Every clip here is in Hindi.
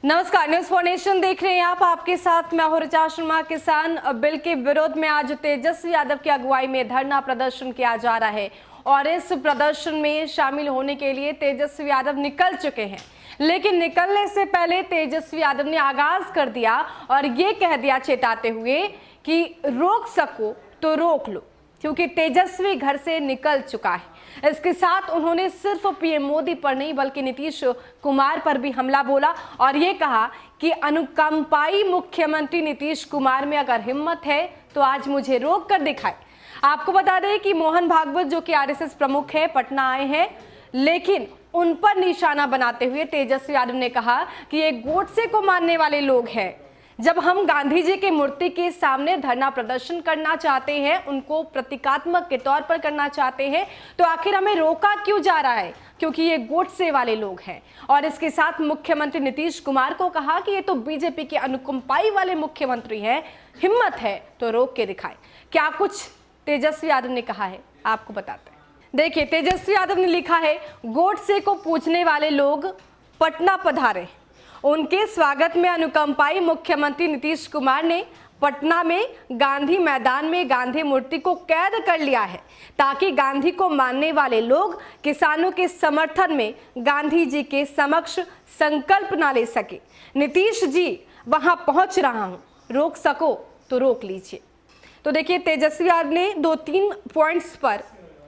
नमस्कार, न्यूज फॉर नेशन देख रहे हैं आप। आपके साथ मैं हूं ऋचा शर्मा। किसान बिल के विरोध में आज तेजस्वी यादव की अगुवाई में धरना प्रदर्शन किया जा रहा है और इस प्रदर्शन में शामिल होने के लिए तेजस्वी यादव निकल चुके हैं। लेकिन निकलने से पहले तेजस्वी यादव ने आगाज कर दिया और ये कह दिया चेताते हुए कि रोक सको तो रोक लो, क्योंकि तेजस्वी घर से निकल चुका है। इसके साथ उन्होंने सिर्फ पीएम मोदी पर नहीं बल्कि नीतीश कुमार पर भी हमला बोला और ये कहा कि अनुकंपाई मुख्यमंत्री नीतीश कुमार में अगर हिम्मत है तो आज मुझे रोक कर दिखाए। आपको बता दें कि मोहन भागवत जो कि आरएसएस प्रमुख है, पटना आए हैं, लेकिन उन पर निशाना बनाते हुए तेजस्वी यादव ने कहा कि ये गोडसे को मानने वाले लोग हैं। जब हम गांधी जी की मूर्ति के सामने धरना प्रदर्शन करना चाहते हैं, उनको प्रतीकात्मक के तौर पर करना चाहते हैं, तो आखिर हमें रोका क्यों जा रहा है? क्योंकि ये गोडसे वाले लोग हैं। और इसके साथ मुख्यमंत्री नीतीश कुमार को कहा कि ये तो बीजेपी के अनुकंपाई वाले मुख्यमंत्री हैं, हिम्मत है तो रोक के दिखाए। क्या कुछ तेजस्वी यादव ने कहा है, आपको बताते हैं। देखिए, तेजस्वी यादव ने लिखा है, गोडसे को पूजने वाले लोग पटना पधारे। उनके स्वागत में अनुकंपाई मुख्यमंत्री नीतीश कुमार ने पटना में गांधी मैदान में गांधी मूर्ति को कैद कर लिया है, ताकि गांधी को मानने वाले लोग किसानों के समर्थन में गांधी जी के समक्ष संकल्प ना ले सके। नीतीश जी वहां पहुंच रहा हूं, रोक सको तो रोक लीजिए। तो देखिए, तेजस्वी यादव ने 2-3 पॉइंट्स पर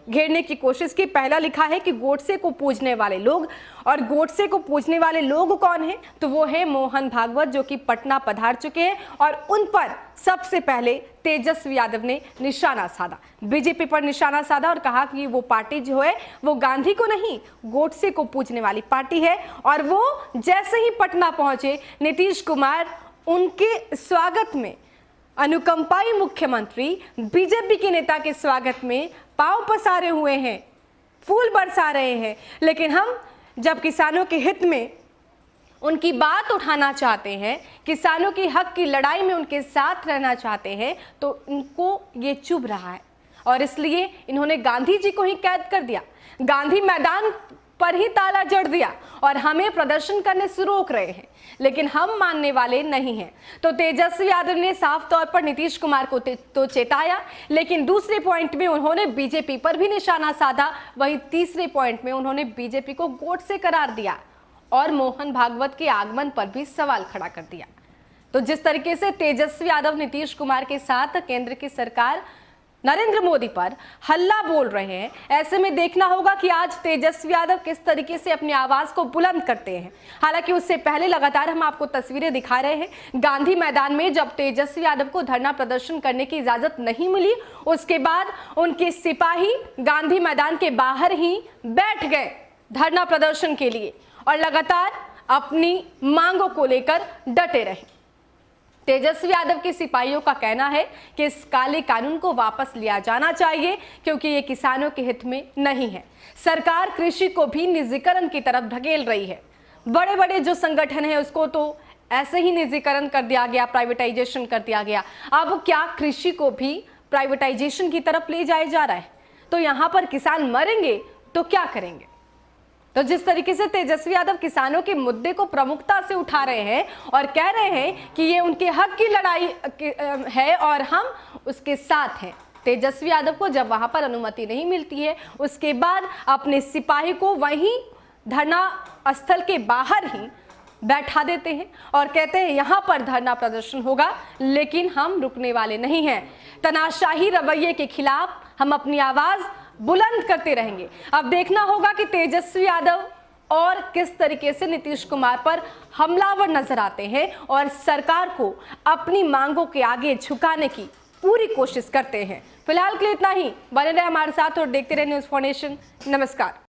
घेरने की कोशिश की। पहला लिखा है कि गोडसे को पूजने वाले लोग, और गोडसे को पूजने वाले लोग कौन हैं? तो वो है मोहन भागवत, जो कि पटना पधार चुके हैं और उन पर सबसे पहले तेजस्वी यादव ने निशाना साधा, बीजेपी पर निशाना साधा और कहा कि वो पार्टी जो है वो गांधी को नहीं, गोडसे को पूजने वाली पार्टी है। और वो जैसे ही पटना पहुंचे, नीतीश कुमार उनके स्वागत में, अनुकंपाई मुख्यमंत्री बीजेपी के नेता के स्वागत में पांव पसारे हुए हैं, फूल बरसा रहे हैं। लेकिन हम जब किसानों के हित में उनकी बात उठाना चाहते हैं, किसानों की हक की लड़ाई में उनके साथ रहना चाहते हैं, तो इनको ये चुभ रहा है और इसलिए इन्होंने गांधी जी को ही कैद कर दिया, गांधी मैदान पर ही ताला जड़ दिया और हमें प्रदर्शन करने से रोक रहे हैं। लेकिन हम मानने वाले नहीं हैं। तो तेजस्वी यादव ने साफ तौर पर नीतीश कुमार को तो चेताया, लेकिन दूसरे पॉइंट में उन्होंने बीजेपी पर भी निशाना साधा। वहीं तीसरे पॉइंट में उन्होंने बीजेपी को गोडसे करार दिया और मोहन भागवत के आगमन पर भी सवाल खड़ा कर दिया। तो जिस तरीके से तेजस्वी यादव नीतीश कुमार के साथ केंद्र की सरकार नरेंद्र मोदी पर हल्ला बोल रहे हैं, ऐसे में देखना होगा कि आज तेजस्वी यादव किस तरीके से अपनी आवाज को बुलंद करते हैं। हालांकि उससे पहले लगातार हम आपको तस्वीरें दिखा रहे हैं। गांधी मैदान में जब तेजस्वी यादव को धरना प्रदर्शन करने की इजाजत नहीं मिली, उसके बाद उनके सिपाही गांधी मैदान के बाहर ही बैठ गए धरना प्रदर्शन के लिए और लगातार अपनी मांगों को लेकर डटे रहे। तेजस्वी यादव के सिपाहियों का कहना है कि इस काले कानून को वापस लिया जाना चाहिए, क्योंकि ये किसानों के हित में नहीं है। सरकार कृषि को भी निजीकरण की तरफ ढकेल रही है। बड़े बड़े जो संगठन है उसको तो ऐसे ही निजीकरण कर दिया गया, प्राइवेटाइजेशन कर दिया गया। अब क्या कृषि को भी प्राइवेटाइजेशन की तरफ ले जाया जा रहा है? तो यहाँ पर किसान मरेंगे तो क्या करेंगे? तो जिस तरीके से तेजस्वी यादव किसानों के मुद्दे को प्रमुखता से उठा रहे हैं और कह रहे हैं कि ये उनके हक की लड़ाई है और हम उसके साथ हैं। तेजस्वी यादव को जब वहां पर अनुमति नहीं मिलती है, उसके बाद अपने सिपाही को वहीं धरना स्थल के बाहर ही बैठा देते हैं और कहते हैं यहाँ पर धरना प्रदर्शन होगा, लेकिन हम रुकने वाले नहीं हैं। तनाशाही रवैये के खिलाफ हम अपनी आवाज बुलंद करते रहेंगे। अब देखना होगा कि तेजस्वी यादव और किस तरीके से नीतीश कुमार पर हमलावर नजर आते हैं और सरकार को अपनी मांगों के आगे झुकाने की पूरी कोशिश करते हैं। फिलहाल के लिए इतना ही। बने रहे हमारे साथ और देखते रहे न्यूज फॉर नेशन। नमस्कार।